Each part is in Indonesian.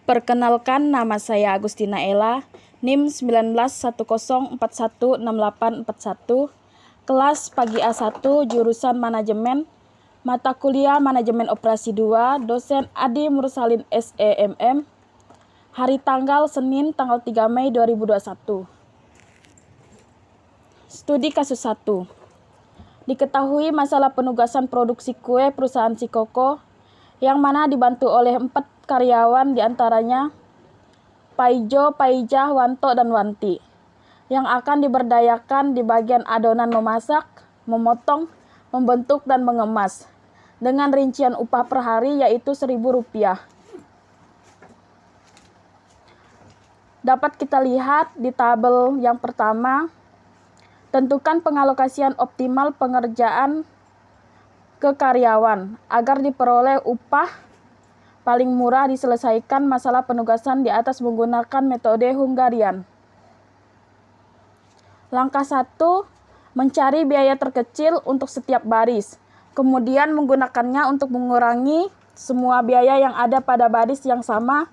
Perkenalkan, nama saya Agustina Ella, NIM 1910416841, kelas pagi A1, jurusan Manajemen, mata kuliah Manajemen Operasi 2, dosen Adi Mursalin SEMM, hari tanggal Senin tanggal 3 Mei 2021. Studi kasus 1. Diketahui masalah penugasan produksi kue perusahaan Sikoko, yang mana dibantu oleh 4 karyawan diantaranya Paijo, Paijah, Wanto, dan Wanti, yang akan diberdayakan di bagian adonan memasak, memotong, membentuk, dan mengemas, dengan rincian upah per hari yaitu Rp1.000. Dapat kita lihat di tabel yang pertama, tentukan pengalokasian optimal pengerjaan ke karyawan agar diperoleh upah paling murah. Diselesaikan masalah penugasan di atas menggunakan metode Hungarian. Langkah 1, mencari biaya terkecil untuk setiap baris, kemudian menggunakannya untuk mengurangi semua biaya yang ada pada baris yang sama.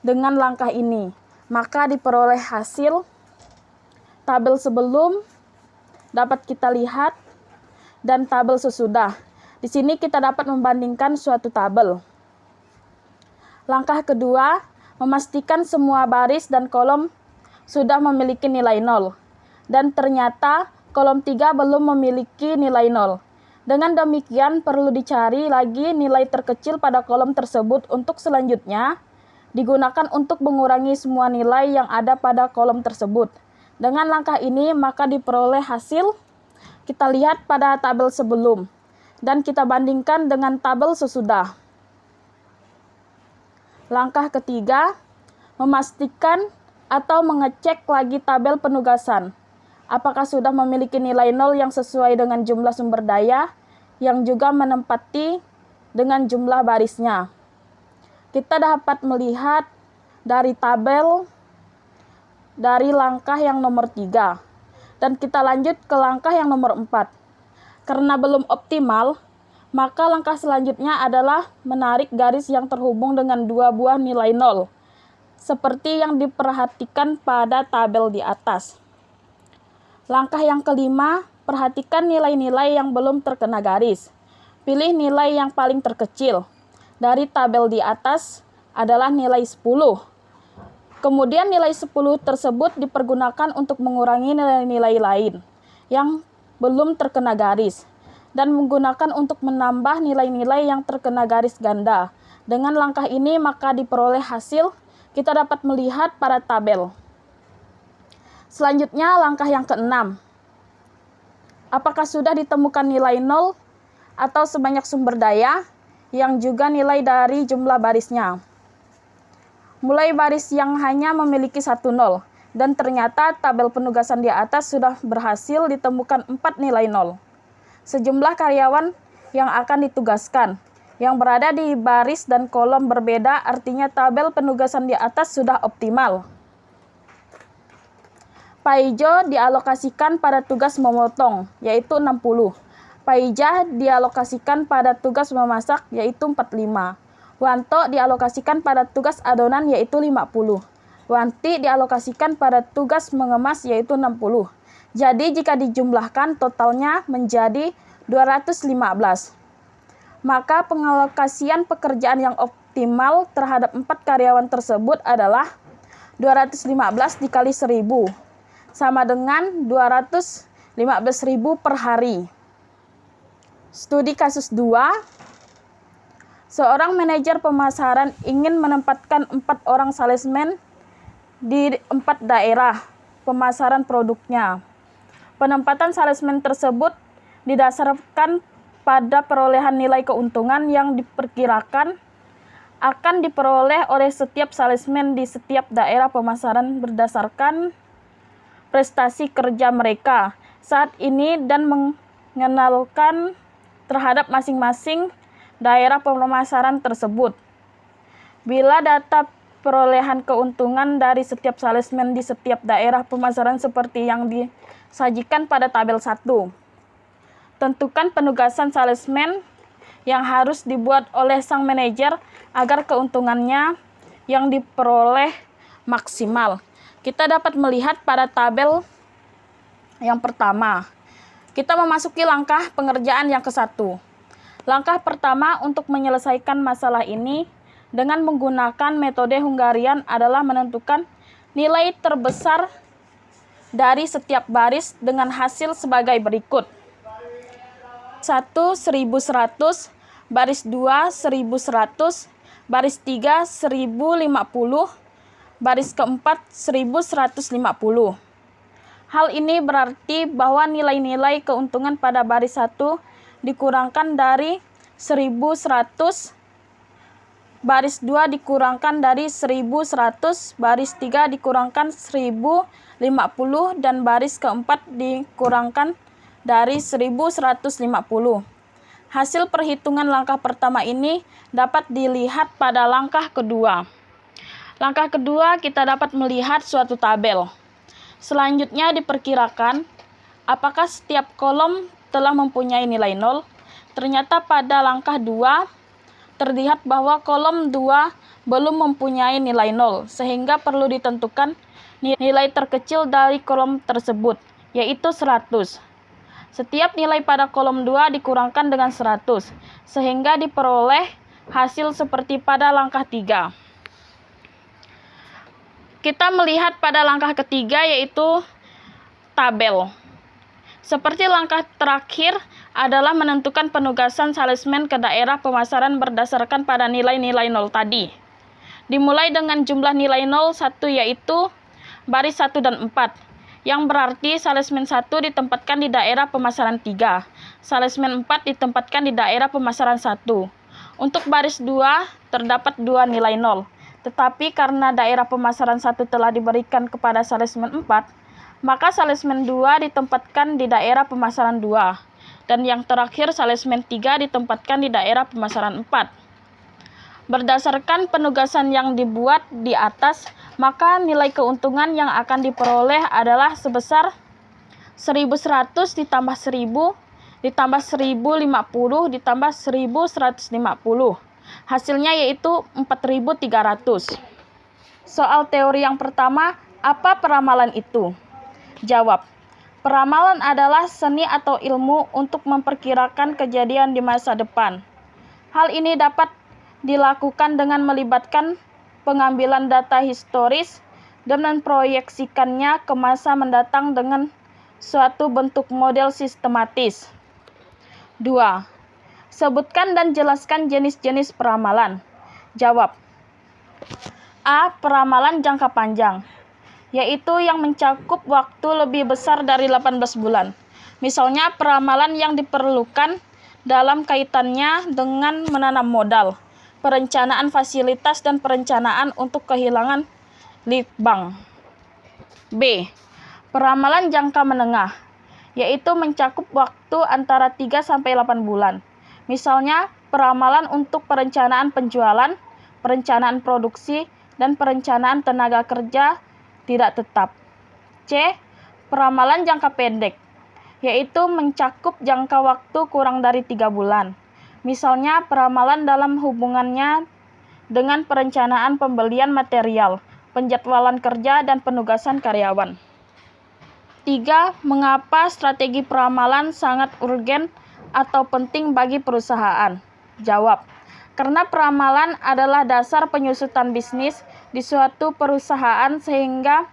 Dengan langkah ini, maka diperoleh hasil. Tabel sebelum dapat kita lihat dan tabel sesudah. Di sini kita dapat membandingkan suatu tabel. Langkah kedua, memastikan semua baris dan kolom sudah memiliki nilai 0. Dan ternyata kolom 3 belum memiliki nilai 0. Dengan demikian perlu dicari lagi nilai terkecil pada kolom tersebut untuk selanjutnya digunakan untuk mengurangi semua nilai yang ada pada kolom tersebut. Dengan langkah ini maka diperoleh hasil. Kita lihat pada tabel sebelum dan kita bandingkan dengan tabel sesudah. Langkah ketiga, memastikan atau mengecek lagi tabel penugasan. Apakah sudah memiliki nilai 0 yang sesuai dengan jumlah sumber daya yang juga menempati dengan jumlah barisnya. Kita dapat melihat dari tabel dari langkah yang nomor 3. Dan kita lanjut ke langkah yang nomor 4. Karena belum optimal, maka langkah selanjutnya adalah menarik garis yang terhubung dengan 2 buah nilai 0, seperti yang diperhatikan pada tabel di atas. Langkah yang kelima, perhatikan nilai-nilai yang belum terkena garis. Pilih nilai yang paling terkecil. Dari tabel di atas adalah nilai 10. Kemudian nilai 10 tersebut dipergunakan untuk mengurangi nilai-nilai lain yang belum terkena garis dan menggunakan untuk menambah nilai-nilai yang terkena garis ganda. Dengan langkah ini maka diperoleh hasil. Kita dapat melihat pada tabel. Selanjutnya langkah yang keenam. Apakah sudah ditemukan nilai 0 atau sebanyak sumber daya yang juga nilai dari jumlah barisnya? Mulai baris yang hanya memiliki 1 0, dan ternyata tabel penugasan di atas sudah berhasil ditemukan 4 nilai 0. Sejumlah karyawan yang akan ditugaskan, yang berada di baris dan kolom berbeda, artinya tabel penugasan di atas sudah optimal. Paijo dialokasikan pada tugas memotong, yaitu 60. Paijah dialokasikan pada tugas memasak, yaitu 45. Wanto dialokasikan pada tugas adonan yaitu 50. Wanti dialokasikan pada tugas mengemas yaitu 60. Jadi jika dijumlahkan totalnya menjadi 215. Maka pengalokasian pekerjaan yang optimal terhadap 4 karyawan tersebut adalah 215 dikali 1000 sama dengan 215.000 per hari. Studi kasus 2. Seorang manajer pemasaran ingin menempatkan 4 orang salesman di 4 daerah pemasaran produknya. Penempatan salesman tersebut didasarkan pada perolehan nilai keuntungan yang diperkirakan akan diperoleh oleh setiap salesman di setiap daerah pemasaran berdasarkan prestasi kerja mereka saat ini dan mengenalkan terhadap masing-masing daerah pemasaran tersebut. Bila data perolehan keuntungan dari setiap salesman di setiap daerah pemasaran seperti yang disajikan pada tabel 1. Tentukan penugasan salesman yang harus dibuat oleh sang manajer agar keuntungannya yang diperoleh maksimal. Kita dapat melihat pada tabel yang pertama. Kita memasuki langkah pengerjaan yang ke-1. Langkah pertama untuk menyelesaikan masalah ini dengan menggunakan metode Hungarian adalah menentukan nilai terbesar dari setiap baris dengan hasil sebagai berikut. 1, 1100, baris 2, 1100, baris 3, 1050, baris keempat, 1150. Hal ini berarti bahwa nilai-nilai keuntungan pada baris 1 dikurangkan dari 1100, baris 2 dikurangkan dari 1100, baris 3 dikurangkan 1050, dan baris keempat dikurangkan dari 1150. Hasil perhitungan langkah pertama ini dapat dilihat pada langkah kedua. Langkah kedua, kita dapat melihat suatu tabel. Selanjutnya diperkirakan apakah setiap kolom telah mempunyai nilai 0. Ternyata pada langkah 2 terlihat bahwa kolom 2 belum mempunyai nilai 0, sehingga perlu ditentukan nilai terkecil dari kolom tersebut, yaitu 100. Setiap nilai pada kolom 2 dikurangkan dengan 100, sehingga diperoleh hasil seperti pada langkah 3. Kita melihat pada langkah ketiga, yaitu tabel. Seperti langkah terakhir adalah menentukan penugasan salesman ke daerah pemasaran berdasarkan pada nilai-nilai 0 tadi. Dimulai dengan jumlah nilai 0, 1, yaitu baris 1 dan 4. Yang berarti salesman 1 ditempatkan di daerah pemasaran 3, salesman 4 ditempatkan di daerah pemasaran 1. Untuk baris 2 terdapat 2 nilai 0, tetapi karena daerah pemasaran 1 telah diberikan kepada salesman 4, maka salesman 2 ditempatkan di daerah pemasaran 2, dan yang terakhir salesman 3 ditempatkan di daerah pemasaran 4. Berdasarkan penugasan yang dibuat di atas, maka nilai keuntungan yang akan diperoleh adalah sebesar 1100 ditambah 1000 ditambah 1050 ditambah 1150. Hasilnya yaitu 4300. Soal teori yang pertama, apa peramalan itu? Jawab. Peramalan adalah seni atau ilmu untuk memperkirakan kejadian di masa depan. Hal ini dapat dilakukan dengan melibatkan pengambilan data historis dan memproyeksikannya ke masa mendatang dengan suatu bentuk model sistematis. 2. Sebutkan dan jelaskan jenis-jenis peramalan. Jawab. A. Peramalan jangka panjang, yaitu yang mencakup waktu lebih besar dari 18 bulan. Misalnya peramalan yang diperlukan dalam kaitannya dengan menanam modal, perencanaan fasilitas, dan perencanaan untuk kehilangan lead bank. B. Peramalan jangka menengah, yaitu mencakup waktu antara 3-8 bulan. Misalnya, peramalan untuk perencanaan penjualan, perencanaan produksi, dan perencanaan tenaga kerja tidak tetap. C. Peramalan jangka pendek, yaitu mencakup jangka waktu kurang dari 3 bulan. Misalnya, peramalan dalam hubungannya dengan perencanaan pembelian material, penjadwalan kerja, dan penugasan karyawan. 3. Mengapa strategi peramalan sangat urgen atau penting bagi perusahaan? Jawab. Karena peramalan adalah dasar penyusutan bisnis di suatu perusahaan sehingga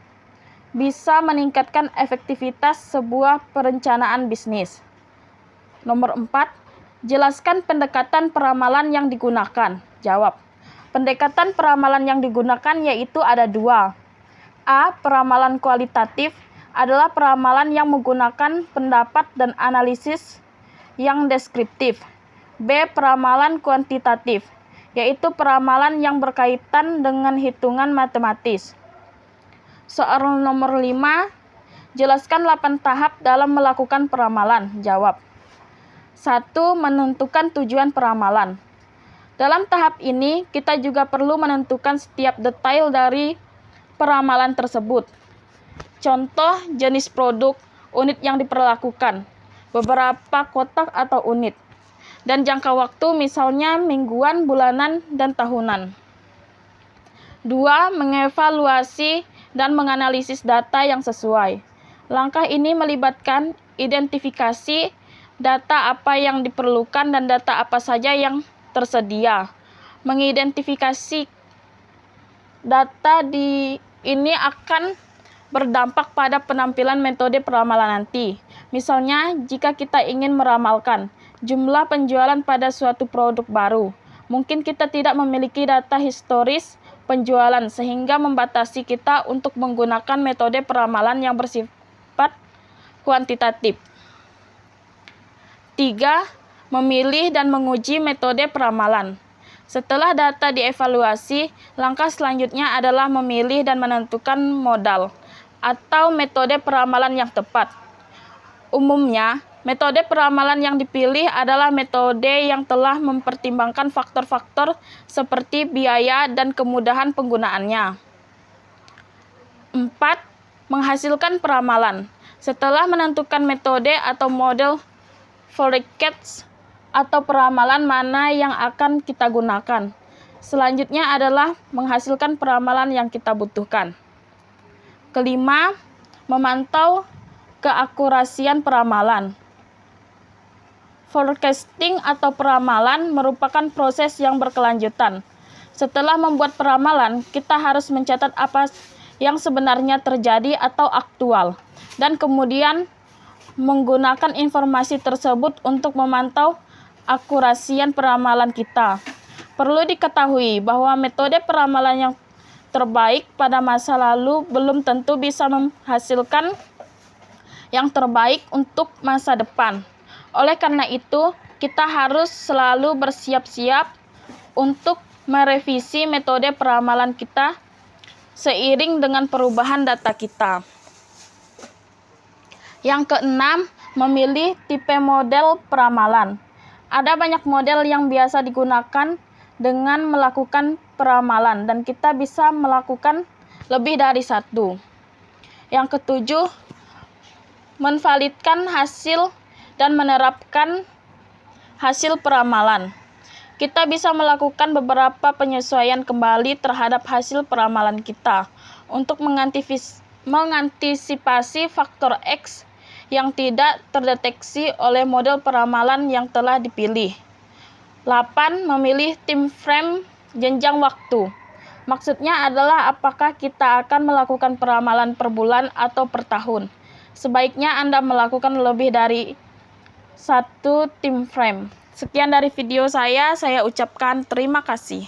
bisa meningkatkan efektivitas sebuah perencanaan bisnis. Nomor 4. Jelaskan pendekatan peramalan yang digunakan. Jawab. Pendekatan peramalan yang digunakan yaitu ada 2. A. Peramalan kualitatif adalah peramalan yang menggunakan pendapat dan analisis yang deskriptif. B. Peramalan kuantitatif, yaitu peramalan yang berkaitan dengan hitungan matematis. Soal nomor 5. Jelaskan 8 tahap dalam melakukan peramalan. Jawab. 1. Menentukan tujuan peramalan. Dalam tahap ini, kita juga perlu menentukan setiap detail dari peramalan tersebut. Contoh, jenis produk, unit yang diperlakukan, beberapa kotak atau unit, dan jangka waktu misalnya mingguan, bulanan, dan tahunan. 2. Mengevaluasi dan menganalisis data yang sesuai. Langkah ini melibatkan identifikasi data apa yang diperlukan dan data apa saja yang tersedia. Mengidentifikasi data ini akan berdampak pada penampilan metode peramalan nanti. Misalnya, jika kita ingin meramalkan jumlah penjualan pada suatu produk baru, mungkin kita tidak memiliki data historis penjualan sehingga membatasi kita untuk menggunakan metode peramalan yang bersifat kuantitatif. 3. Memilih dan menguji metode peramalan. Setelah data dievaluasi, langkah selanjutnya adalah memilih dan menentukan modal atau metode peramalan yang tepat. Umumnya, metode peramalan yang dipilih adalah metode yang telah mempertimbangkan faktor-faktor seperti biaya dan kemudahan penggunaannya. 4. Menghasilkan peramalan. Setelah menentukan metode atau model forecast atau peramalan mana yang akan kita gunakan, selanjutnya adalah menghasilkan peramalan yang kita butuhkan. 5. Memantau keakurasian peramalan. Forecasting atau peramalan merupakan proses yang berkelanjutan. Setelah membuat peramalan, kita harus mencatat apa yang sebenarnya terjadi atau aktual, dan kemudian menggunakan informasi tersebut untuk memantau akurasian peramalan kita. Perlu diketahui bahwa metode peramalan yang terbaik pada masa lalu belum tentu bisa menghasilkan yang terbaik untuk masa depan. Oleh karena itu, kita harus selalu bersiap-siap untuk merevisi metode peramalan kita seiring dengan perubahan data kita. Yang keenam, memilih tipe model peramalan. Ada banyak model yang biasa digunakan dengan melakukan peramalan, dan kita bisa melakukan lebih dari satu. Yang ketujuh, menvalidkan hasil dan menerapkan hasil peramalan. Kita bisa melakukan beberapa penyesuaian kembali terhadap hasil peramalan kita untuk mengantisipasi faktor X yang tidak terdeteksi oleh model peramalan yang telah dipilih. 8. Memilih time frame jenjang waktu. Maksudnya adalah apakah kita akan melakukan peramalan per bulan atau per tahun. Sebaiknya Anda melakukan lebih dari satu time frame. Sekian dari video saya ucapkan terima kasih.